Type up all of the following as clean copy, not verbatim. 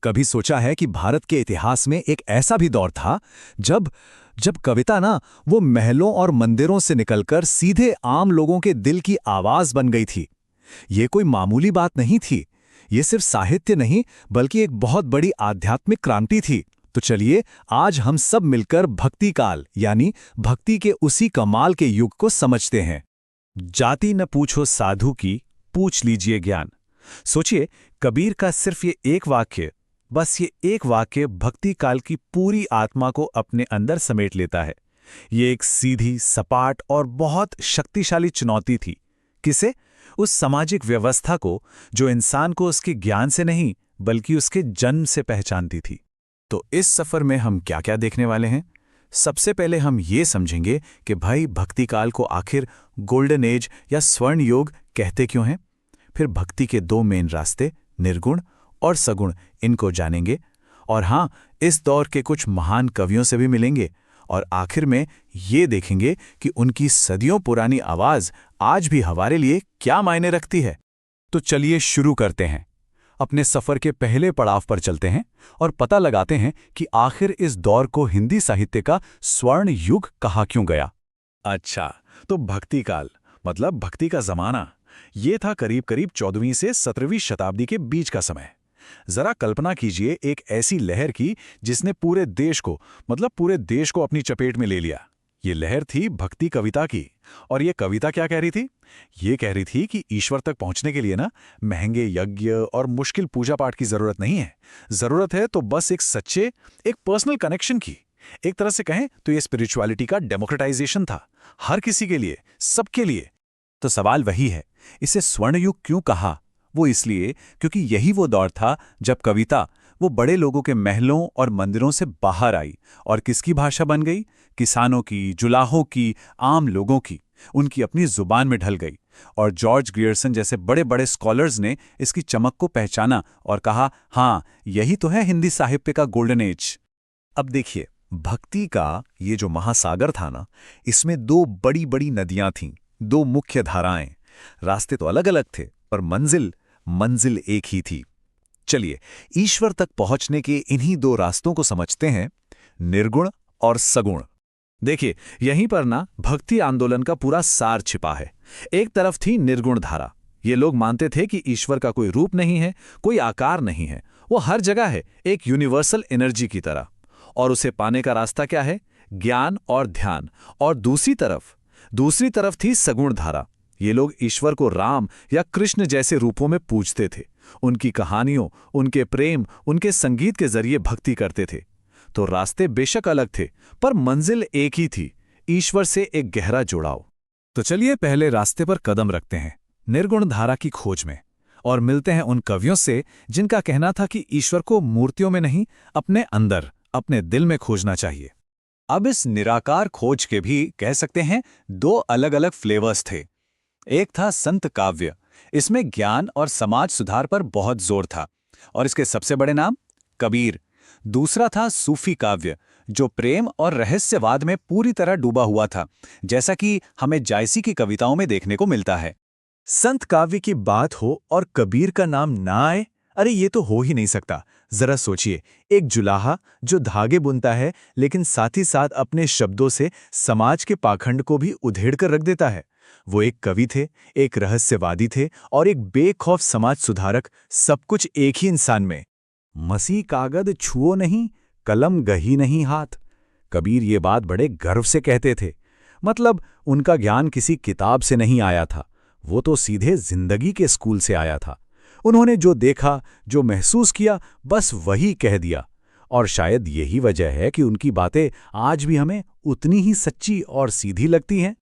कभी सोचा है कि भारत के इतिहास में एक ऐसा भी दौर था जब जब कविता ना वो महलों और मंदिरों से निकलकर सीधे आम लोगों के दिल की आवाज बन गई थी। ये कोई मामूली बात नहीं थी। ये सिर्फ साहित्य नहीं बल्कि एक बहुत बड़ी आध्यात्मिक क्रांति थी। तो चलिए आज हम सब मिलकर भक्ति काल यानी भक्ति के उसी कमाल के युग को समझते हैं। जाति न पूछो साधु की, पूछ लीजिए ज्ञान। सोचिए, कबीर का सिर्फ ये एक वाक्य, बस ये एक वाक्य भक्ति काल की पूरी आत्मा को अपने अंदर समेट लेता है। ये एक सीधी, सपाट और बहुत शक्तिशाली चुनौती थी। किसे? उस सामाजिक व्यवस्था को जो इंसान को उसके ज्ञान से नहीं बल्कि उसके जन्म से पहचानती थी। तो इस सफर में हम क्या क्या देखने वाले हैं? सबसे पहले हम ये समझेंगे कि भाई भक्ति काल को आखिर गोल्डन एज या स्वर्ण युग कहते क्यों हैं। फिर भक्ति के दो मेन रास्ते, निर्गुण और सगुण, इनको जानेंगे। और हाँ, इस दौर के कुछ महान कवियों से भी मिलेंगे। और आखिर में ये देखेंगे कि उनकी सदियों पुरानी आवाज आज भी हमारे लिए क्या मायने रखती है। तो चलिए शुरू करते हैं। अपने सफर के पहले पड़ाव पर चलते हैं और पता लगाते हैं कि आखिर इस दौर को हिंदी साहित्य का स्वर्ण युग कहा क्यों गया। अच्छा, तो भक्ति काल मतलब भक्ति का जमाना, ये था करीब करीब 14वीं से 17वीं शताब्दी के बीच का समय। जरा कल्पना कीजिए एक ऐसी लहर की जिसने पूरे देश को अपनी चपेट में ले लिया। ये लहर थी भक्ति कविता की। और ये कविता क्या कह रही थी? ये कह रही थी कि ईश्वर तक पहुंचने के लिए ना महंगे यज्ञ और मुश्किल पूजा पाठ की जरूरत नहीं है। जरूरत है तो बस एक पर्सनल कनेक्शन की। एक तरह से कहें तो ये स्पिरिचुअलिटी का डेमोक्रेटाइजेशन था, हर किसी के लिए, सबके लिए। तो सवाल वही है, इसे स्वर्ण युग क्यों कहा? वो इसलिए क्योंकि यही वो दौर था जब कविता वो बड़े लोगों के महलों और मंदिरों से बाहर आई और किसकी भाषा बन गई? किसानों की, जुलाहों की, आम लोगों की। उनकी अपनी जुबान में ढल गई। और जॉर्ज ग्रियर्सन जैसे बड़े बड़े स्कॉलर्स ने इसकी चमक को पहचाना और कहा, हाँ, यही तो है हिंदी साहित्य का गोल्डन एज। अब देखिए, भक्ति का ये जो महासागर था ना, इसमें दो बड़ी बड़ी नदियां थीं, दो मुख्य धाराएं। रास्ते तो अलग अलग थे पर मंजिल एक ही थी। चलिए ईश्वर तक पहुंचने के इन्हीं दो रास्तों को समझते हैं, निर्गुण और सगुण। देखिए, यहीं पर ना भक्ति आंदोलन का पूरा सार छिपा है। एक तरफ थी निर्गुण धारा। ये लोग मानते थे कि ईश्वर का कोई रूप नहीं है, कोई आकार नहीं है, वो हर जगह है, एक यूनिवर्सल एनर्जी की तरह। और उसे पाने का रास्ता क्या है? ज्ञान और ध्यान। और दूसरी तरफ थी सगुण धारा। ये लोग ईश्वर को राम या कृष्ण जैसे रूपों में पूजते थे। उनकी कहानियों, उनके प्रेम, उनके संगीत के जरिए भक्ति करते थे। तो रास्ते बेशक अलग थे पर मंजिल एक ही थी, ईश्वर से एक गहरा जुड़ाव। तो चलिए पहले रास्ते पर कदम रखते हैं, निर्गुण धारा की खोज में, और मिलते हैं उन कवियों से जिनका कहना था कि ईश्वर को मूर्तियों में नहीं, अपने अंदर, अपने दिल में खोजना चाहिए। अब इस निराकार खोज के भी कह सकते हैं दो अलग अलग फ्लेवर्स थे। एक था संत काव्य, इसमें ज्ञान और समाज सुधार पर बहुत जोर था और इसके सबसे बड़े नाम कबीर। दूसरा था सूफी काव्य, जो प्रेम और रहस्यवाद में पूरी तरह डूबा हुआ था, जैसा कि हमें जायसी की कविताओं में देखने को मिलता है। संत काव्य की बात हो और कबीर का नाम ना आए, अरे ये तो हो ही नहीं सकता। जरा सोचिए, एक जुलाहा जो धागे बुनता है लेकिन साथ ही साथ अपने शब्दों से समाज के पाखंड को भी उधेड़ कर रख देता है। वो एक कवि थे, एक रहस्यवादी थे और एक बेखौफ समाज सुधारक, सब कुछ एक ही इंसान में। मसी कागद छुओ नहीं, कलम गही नहीं हाथ। कबीर ये बात बड़े गर्व से कहते थे। मतलब उनका ज्ञान किसी किताब से नहीं आया था, वो तो सीधे जिंदगी के स्कूल से आया था। उन्होंने जो देखा, जो महसूस किया, बस वही कह दिया। और शायद यही वजह है कि उनकी बातें आज भी हमें उतनी ही सच्ची और सीधी लगती हैं।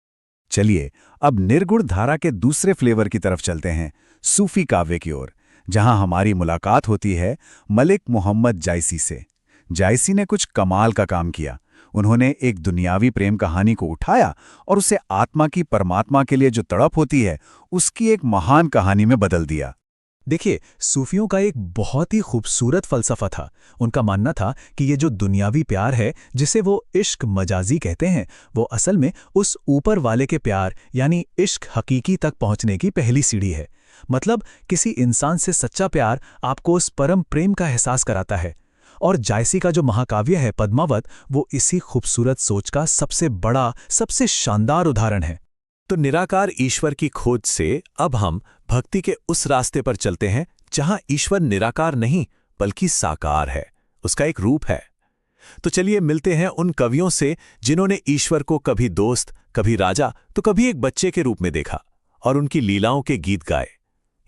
चलिए अब निर्गुण धारा के दूसरे फ्लेवर की तरफ चलते हैं, सूफी काव्य की ओर, जहां हमारी मुलाकात होती है मलिक मोहम्मद जायसी से। जायसी ने कुछ कमाल का काम किया। उन्होंने एक दुनियावी प्रेम कहानी को उठाया और उसे आत्मा की परमात्मा के लिए जो तड़प होती है, उसकी एक महान कहानी में बदल दिया। देखिए, सूफियों का एक बहुत ही खूबसूरत फलसफा था। उनका मानना था कि ये जो दुनियावी प्यार है, जिसे वो इश्क मजाजी कहते हैं, वो असल में उस ऊपर वाले के प्यार यानी इश्क हकीकी तक पहुंचने की पहली सीढ़ी है। मतलब किसी इंसान से सच्चा प्यार आपको उस परम प्रेम का एहसास कराता है। और जायसी का जो महाकाव्य है पद्मावत, वो इसी खूबसूरत सोच का सबसे बड़ा, सबसे शानदार उदाहरण है। तो निराकार ईश्वर की खोज से अब हम भक्ति के उस रास्ते पर चलते हैं जहां ईश्वर निराकार नहीं बल्कि साकार है, उसका एक रूप है। तो चलिए मिलते हैं उन कवियों से जिन्होंने ईश्वर को कभी दोस्त, कभी राजा, तो कभी एक बच्चे के रूप में देखा और उनकी लीलाओं के गीत गाए।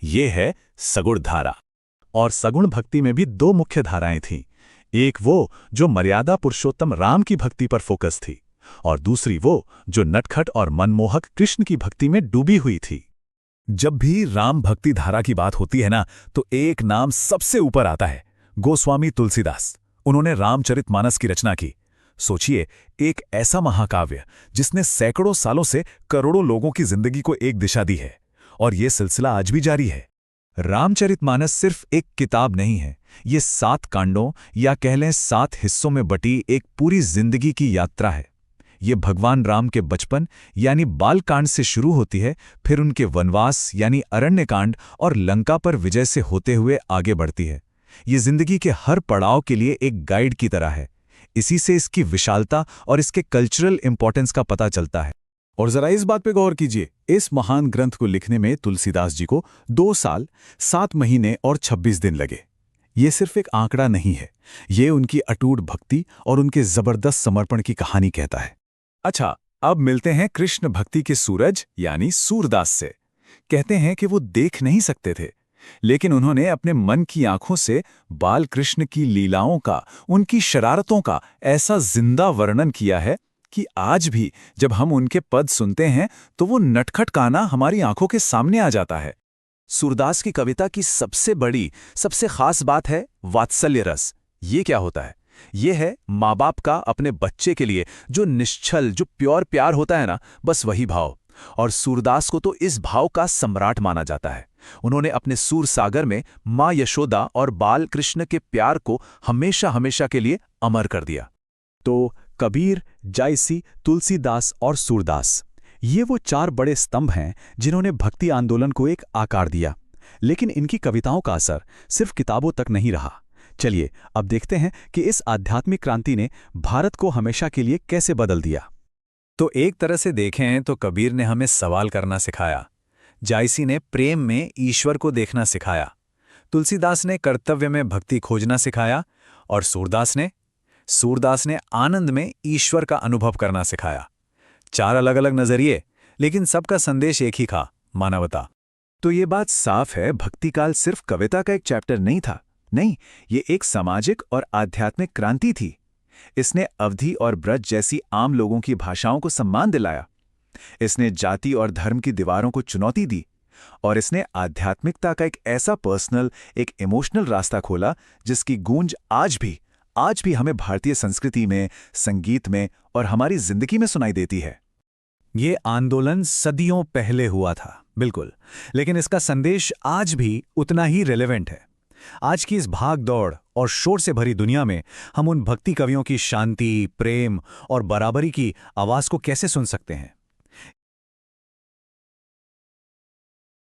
ये है सगुण धारा। और सगुण भक्ति में भी दो मुख्य धाराएं थीं। एक वो जो मर्यादा पुरुषोत्तम राम की भक्ति पर फोकस थी, और दूसरी वो जो नटखट और मनमोहक कृष्ण की भक्ति में डूबी हुई थी। जब भी राम भक्ति धारा की बात होती है ना, तो एक नाम सबसे ऊपर आता है, गोस्वामी तुलसीदास। उन्होंने रामचरितमानस की रचना की। सोचिए, एक ऐसा महाकाव्य जिसने सैकड़ों सालों से करोड़ों लोगों की जिंदगी को एक दिशा दी है, और ये सिलसिला आज भी जारी है। रामचरितमानस सिर्फ एक किताब नहीं है, ये 7 कांडों या कह लें 7 हिस्सों में बटी एक पूरी जिंदगी की यात्रा है। ये भगवान राम के बचपन यानी बालकांड से शुरू होती है, फिर उनके वनवास यानी अरण्यकांड और लंका पर विजय से होते हुए आगे बढ़ती है। ये जिंदगी के हर पड़ाव के लिए एक गाइड की तरह है। इसी से इसकी विशालता और इसके कल्चरल इंपॉर्टेंस का पता चलता है। और जरा इस बात पे गौर कीजिए, इस महान ग्रंथ को लिखने में तुलसीदास जी को 2 साल, 7 महीने और 26 दिन लगे। ये सिर्फ एक आंकड़ा नहीं है, ये उनकी अटूट भक्ति और उनके जबरदस्त समर्पण की कहानी कहता है। अच्छा, अब मिलते हैं कृष्ण भक्ति के सूरज यानी सूरदास से। कहते हैं कि वो देख नहीं सकते थे, लेकिन उन्होंने अपने मन की आंखों से बाल कृष्ण की लीलाओं का, उनकी शरारतों का ऐसा जिंदा वर्णन किया है कि आज भी जब हम उनके पद सुनते हैं तो वो नटखट गाना हमारी आंखों के सामने आ जाता है। सूरदास की कविता की सबसे बड़ी, सबसे खास बात है वात्सल्य रस। ये क्या होता है? ये है माँ बाप का अपने बच्चे के लिए जो निश्चल, जो प्योर प्यार होता है ना, बस वही भाव। और सूरदास को तो इस भाव का सम्राट माना जाता है। उन्होंने अपने सूर सागर में माँ यशोदा और बाल कृष्ण के प्यार को हमेशा हमेशा के लिए अमर कर दिया। तो कबीर, जायसी, तुलसीदास और सूरदास, ये वो 4 बड़े स्तंभ हैं जिन्होंने भक्ति आंदोलन को एक आकार दिया। लेकिन इनकी कविताओं का असर सिर्फ किताबों तक नहीं रहा। चलिए अब देखते हैं कि इस आध्यात्मिक क्रांति ने भारत को हमेशा के लिए कैसे बदल दिया। तो एक तरह से देखें तो कबीर ने हमें सवाल करना सिखाया, जायसी ने प्रेम में ईश्वर को देखना सिखाया, तुलसीदास ने कर्तव्य में भक्ति खोजना सिखाया, और सूरदास ने आनंद में ईश्वर का अनुभव करना सिखाया। 4 अलग अलग नजरिए, लेकिन सबका संदेश एक ही था, मानवता। तो ये बात साफ है, भक्ति काल सिर्फ कविता का एक चैप्टर नहीं था। नहीं, ये एक सामाजिक और आध्यात्मिक क्रांति थी। इसने अवधी और ब्रज जैसी आम लोगों की भाषाओं को सम्मान दिलाया। इसने जाति और धर्म की दीवारों को चुनौती दी, और इसने आध्यात्मिकता का एक ऐसा पर्सनल, एक इमोशनल रास्ता खोला जिसकी गूंज आज भी हमें भारतीय संस्कृति में, संगीत में और हमारी जिंदगी में सुनाई देती है। ये आंदोलन सदियों पहले हुआ था, बिल्कुल, लेकिन इसका संदेश आज भी उतना ही रिलेवेंट है। आज की इस भाग दौड़ और शोर से भरी दुनिया में हम उन भक्ति कवियों की शांति, प्रेम और बराबरी की आवाज को कैसे सुन सकते हैं?